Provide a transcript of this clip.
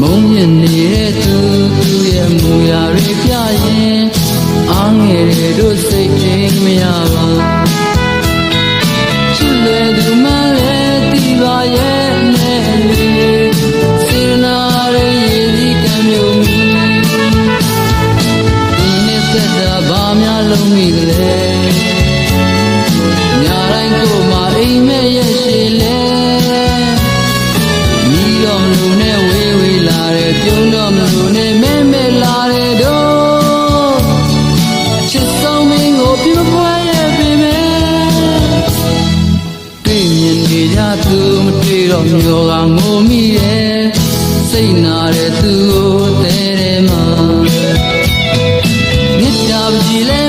မုံမြင့်နေတဲ့သူရဲ့မူရာတွေပြရင်အားငယ်တဲ့တို့စိတ်ချင်းမရပါချစ်လေသူမှလည်းတီးပါရဲ့နဲ့လေစေနာရဲ့ရည်စည်းကံမျိုးမီဒီနေ့သက်တာဘာများလုံးမိကလေးညာတိုင်းကိုမှအိမ်မဲ့ရဲ့ရှိလေမိတော့မလို့နဲ့ဝေးဝေးလာတယ်ပြုံးတော့မလို့နဲ့မဲမဲလာတယ်တို့ချစ်ဆုံးမင်းကိုပြမပွဲရဲ့ပြင်မဲ့တွေ့မြင်နေကြသူမတွေ့တော့မျိုးကငိုမိရဲ့စိတ်နာတဲ့သူကိုတဲတယ်မှာမြစ်တာကြည့်လဲ